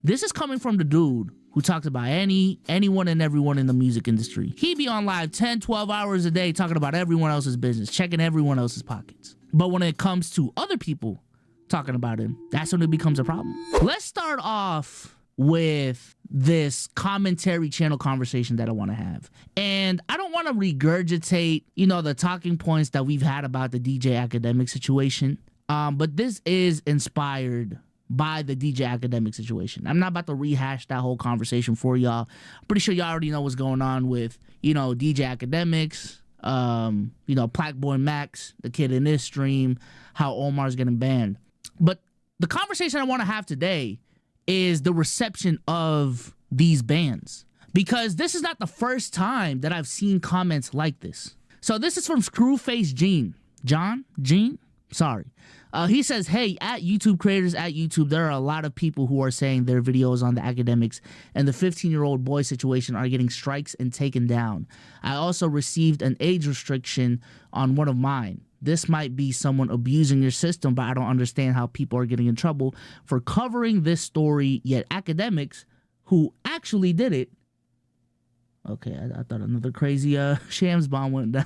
This is coming from the dude who talks about anyone and everyone in the music industry. He be on live 10, 12 hours a day talking about everyone else's business, checking everyone else's pockets. But when it comes to other people talking about him, that's when it becomes a problem. Let's start off with this commentary channel conversation that I want to have. And I don't want to regurgitate, the talking points that we've had about the DJ Academic situation. But this is inspired by the DJ Academic situation. I'm not about to rehash that whole conversation for y'all. I'm pretty sure y'all already know what's going on with, DJ Academics, Black Boy Max, the kid in this stream, how Omar's getting banned. But the conversation I want to have today is the reception of these bans. Because this is not the first time that I've seen comments like this. So this is from Screwface Gene. Gene? Sorry. He says, hey, at YouTube creators at YouTube, there are a lot of people who are saying their videos on the academics and the 15-year-old boy situation are getting strikes and taken down. I also received an age restriction on one of mine. This might be someone abusing your system, but I don't understand how people are getting in trouble for covering this story, yet academics who actually did it. Okay, I thought another crazy Shams bomb went down.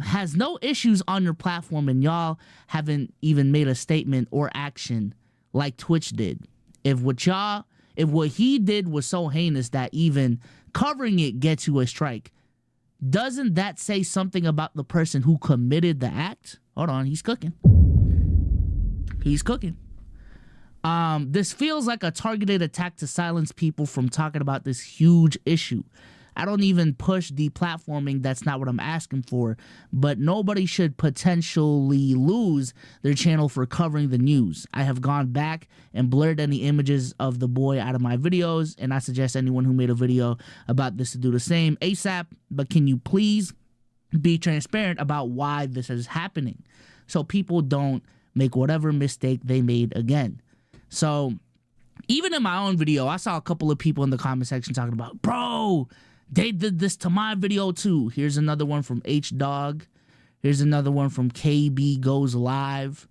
Has no issues on your platform, and y'all haven't even made a statement or action like Twitch did. If what he did was so heinous that even covering it gets you a strike, doesn't that say something about the person who committed the act? Hold on, he's cooking. This feels like a targeted attack to silence people from talking about this huge issue. I don't even push deplatforming. That's not what I'm asking for. But nobody should potentially lose their channel for covering the news. I have gone back and blurred any images of the boy out of my videos, and I suggest anyone who made a video about this to do the same ASAP. But can you please be transparent about why this is happening so people don't make whatever mistake they made again? So even in my own video, I saw a couple of people in the comment section talking about, bro, they did this to my video too. Here's another one from H-Dog. Here's another one from KB Goes Live.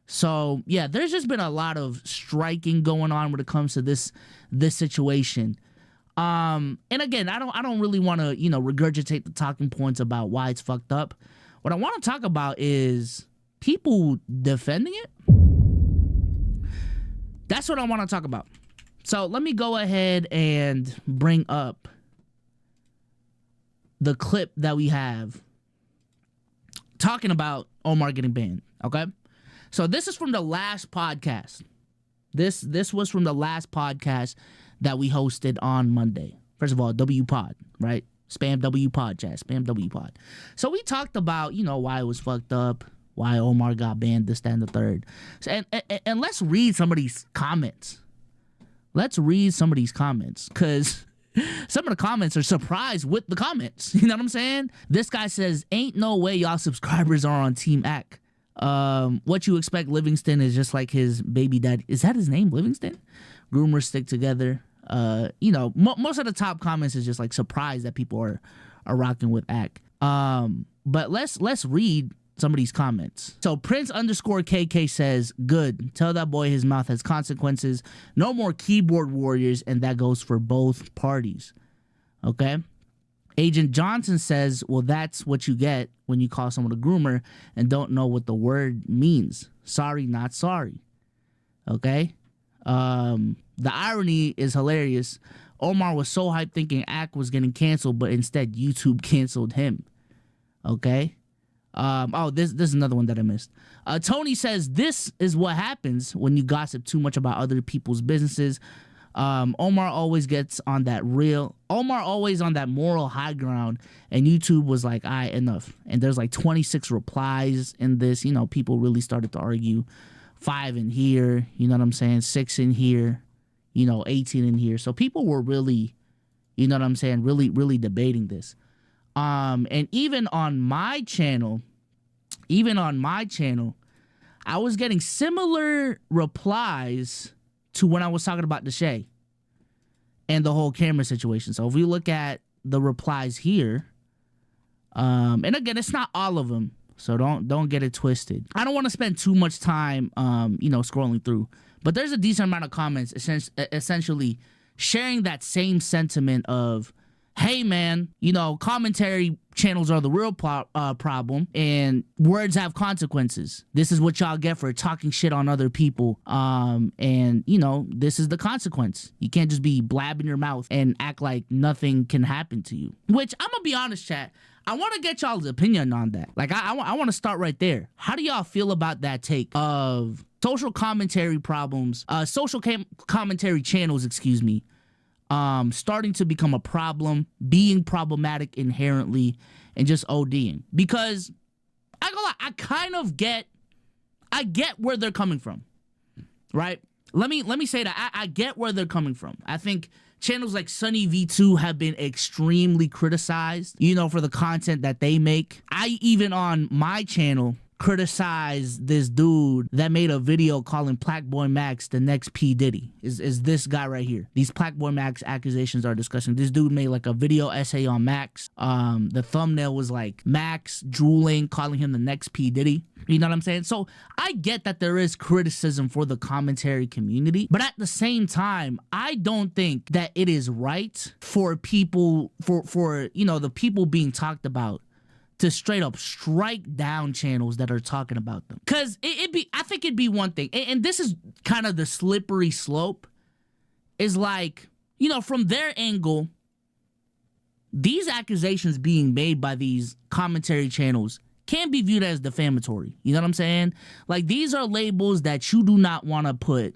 So yeah, there's just been a lot of striking going on when it comes to this situation. And again, I don't really want to, regurgitate the talking points about why it's fucked up. What I want to talk about is people defending it. That's what I want to talk about. So let me go ahead and bring up the clip that we have talking about Omar getting banned, okay? So this is from the last podcast. This was from the last podcast that we hosted on Monday. First of all, W Pod, right? Spam W Pod, chat. Spam W Pod. So we talked about, why it was fucked up, why Omar got banned, this, that, and the third. So, and let's read some of these comments. Let's read some of these comments, because some of the comments are surprised with the comments. You know what I'm saying? This guy says, ain't no way y'all subscribers are on Team Ack. What you expect, Livingston is just like his baby daddy. Is that his name, Livingston? Groomers stick together. Most of the top comments is just like surprised that people are rocking with Ack. But let's read some of these comments. So Prince_KK says, good. Tell that boy his mouth has consequences. No more keyboard warriors, and that goes for both parties. Okay? Agent Johnson says, well, that's what you get when you call someone a groomer and don't know what the word means. Sorry, not sorry. Okay? The irony is hilarious. Omar was so hyped thinking Ack was getting canceled, but instead YouTube canceled him. Okay? This is another one that I missed. Tony says, this is what happens when you gossip too much about other people's businesses. Omar always on that moral high ground, and YouTube was like, all right, enough. And there's like 26 replies in this. People really started to argue. 5 in here, you know what I'm saying? 6 in here, 18 in here. So people were really, really debating this. And even on my channel, I was getting similar replies to when I was talking about Deshae and the whole camera situation. So if we look at the replies here, and again, it's not all of them. So don't get it twisted. I don't want to spend too much time, scrolling through. But there's a decent amount of comments essentially sharing that same sentiment of, hey, man, commentary channels are the real problem, and words have consequences. This is what y'all get for talking shit on other people. This is the consequence. You can't just be blabbing your mouth and act like nothing can happen to you. Which, I'm gonna be honest, chat, I want to get y'all's opinion on that. Like, I want to start right there. How do y'all feel about that take of social commentary problems, commentary channels, starting to become a problem, being problematic inherently, and just ODing? Because I kind of get where they're coming from, right? Let me say that I get where they're coming from. I think channels like Sunny V2 have been extremely criticized, for the content that they make. I even on my channel criticize this dude that made a video calling Plaqueboy Max the next P. Diddy. Is this guy right here. These Plaqueboy Max accusations are disgusting. This dude made like a video essay on Max. The thumbnail was like Max drooling, calling him the next P. Diddy. You know what I'm saying? So I get that there is criticism for the commentary community, but at the same time, I don't think that it is right for people, for the people being talked about, to straight up strike down channels that are talking about them. Cause I think it'd be one thing, and this is kind of the slippery slope, is like, from their angle, these accusations being made by these commentary channels can be viewed as defamatory. You know what I'm saying? Like, these are labels that you do not want to put.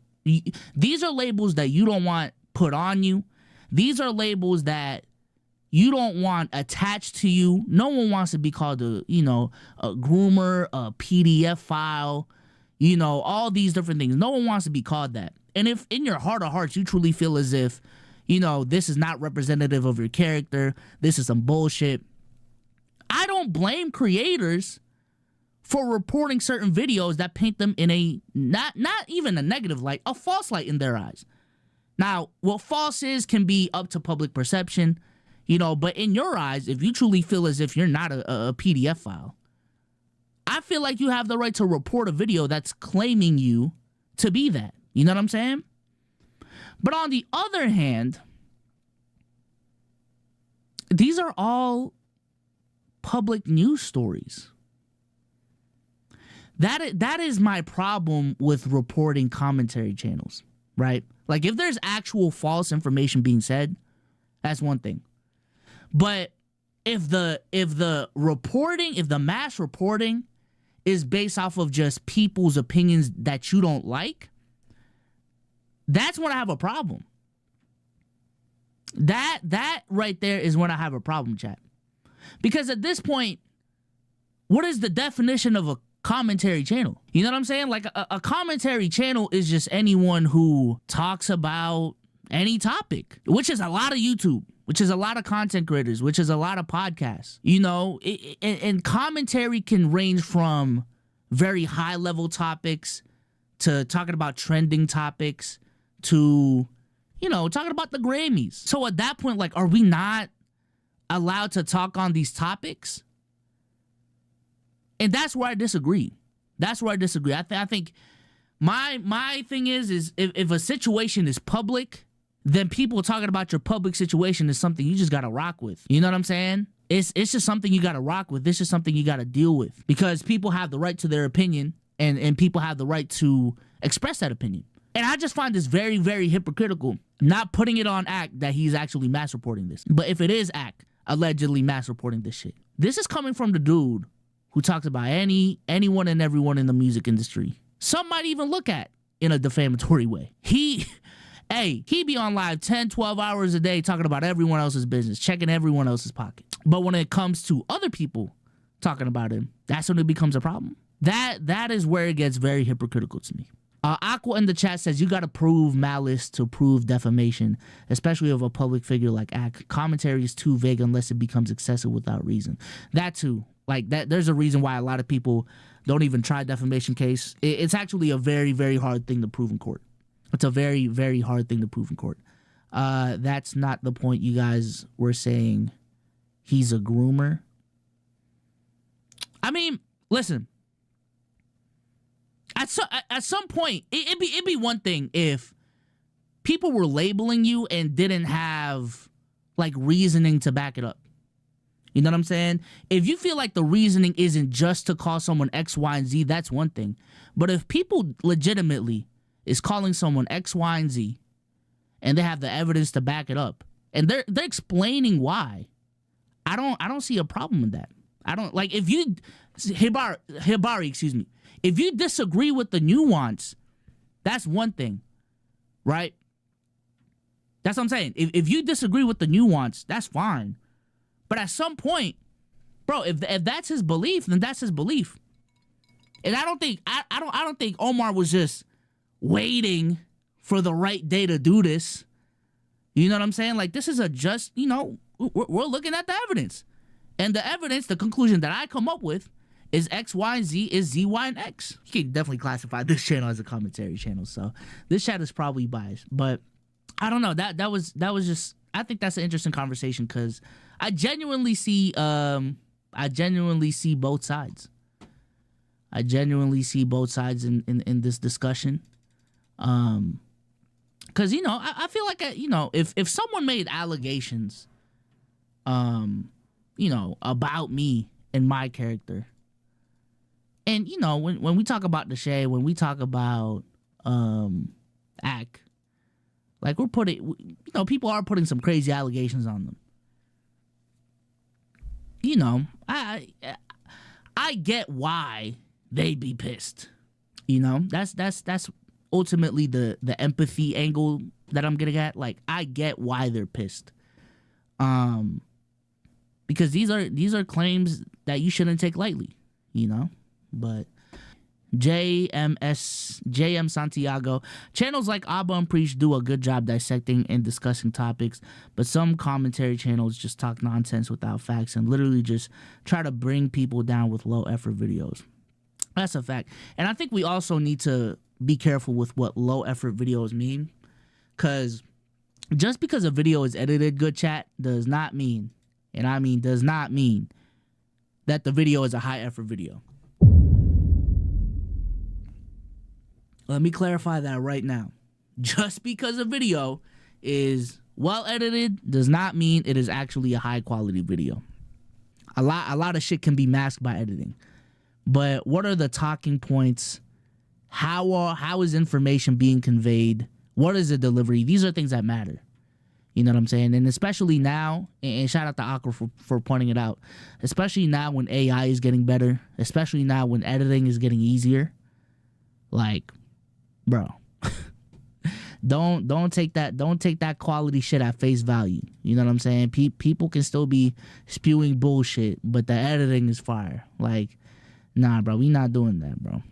These are labels that you don't want put on you. These are labels that you don't want attached to you. No one wants to be called a groomer, a PDF file, all these different things. No one wants to be called that. And if in your heart of hearts you truly feel as if, this is not representative of your character, this is some bullshit, I don't blame creators for reporting certain videos that paint them in a not even a negative light, a false light in their eyes. Now, what false is can be up to public perception, but in your eyes, if you truly feel as if you're not a PDF file, I feel like you have the right to report a video that's claiming you to be that. You know what I'm saying? But on the other hand, these are all public news stories. That is my problem with reporting commentary channels, right? Like, if there's actual false information being said, that's one thing. But if the mass reporting is based off of just people's opinions that you don't like, that's when I have a problem. That right there is when I have a problem, chat. Because at this point, what is the definition of a commentary channel? You know what I'm saying? Like, a commentary channel is just anyone who talks about any topic, which is a lot of YouTube, which is a lot of content creators, which is a lot of podcasts. And commentary can range from very high level topics to talking about trending topics to, talking about the Grammys. So at that point, like, are we not allowed to talk on these topics? And that's where I disagree. I think my thing is if a situation is public, then people talking about your public situation is something you just gotta rock with. You know what I'm saying? It's just something you gotta rock with. It's just something you gotta deal with, because people have the right to their opinion, and people have the right to express that opinion. And I just find this very, very hypocritical, not putting it on Act that he's actually mass reporting this. But if it is Act allegedly mass reporting this shit, this is coming from the dude who talks about anyone and everyone in the music industry. Some might even look at in a defamatory way. He be on live 10, 12 hours a day talking about everyone else's business, checking everyone else's pocket. But when it comes to other people talking about him, that's when it becomes a problem. That is where it gets very hypocritical to me. Aqua in the chat says, you gotta prove malice to prove defamation, especially of a public figure like Ack. Commentary is too vague unless it becomes excessive without reason. That too. Like, that, there's a reason why a lot of people don't even try defamation case. It's actually a very, very hard thing to prove in court. It's a very, very hard thing to prove in court. That's not the point you guys were saying he's a groomer. I mean, listen, at some point, it'd be one thing if people were labeling you and didn't have like reasoning to back it up. You know what I'm saying? If you feel like the reasoning isn't just to call someone X, Y, and Z, that's one thing. But if people legitimately is calling someone X, Y, and Z, and they have the evidence to back it up, and they're explaining why, I don't see a problem with that. I don't like if you Hibari, excuse me. If you disagree with the nuance, that's one thing, right? That's what I'm saying. If you disagree with the nuance, that's fine. But at some point, bro, if that's his belief, then that's his belief. And I don't think Omar was just waiting for the right day to do this. You know what I'm saying? Like, this is we're looking at the evidence. And the evidence, the conclusion that I come up with is X, Y, and Z is Z, Y, and X. You can definitely classify this channel as a commentary channel, so this chat is probably biased. But I don't know. That was just, I think that's an interesting conversation because I genuinely see both sides. I genuinely see both sides in this discussion. Because, I feel like, if someone made allegations, about me and my character, and, when we talk about the shade, when we talk about, Ack, like we're putting, people are putting some crazy allegations on them. I get why they'd be pissed. That's ultimately the empathy angle that I'm getting at. Like, I get why they're pissed. Because these are claims that you shouldn't take lightly, But JM Santiago, channels like Abba and Preach do a good job dissecting and discussing topics, but some commentary channels just talk nonsense without facts and literally just try to bring people down with low effort videos. That's a fact. And I think we also need to be careful with what low effort videos mean, because just because a video is edited good, chat, does not mean, and I mean does not mean, that the video is a high effort video. Let me clarify that right now. Just because a video is well edited does not mean it is actually a high quality video. A lot of shit can be masked by editing. But what are the talking points? How is information being conveyed? What is the delivery? These are things that matter. You know what I'm saying? And especially now, and shout out to Aqua for pointing it out, especially now when AI is getting better, especially now when editing is getting easier. Like, bro, don't take that quality shit at face value. You know what I'm saying? People can still be spewing bullshit, but the editing is fire. Like, nah, bro, we not doing that, bro.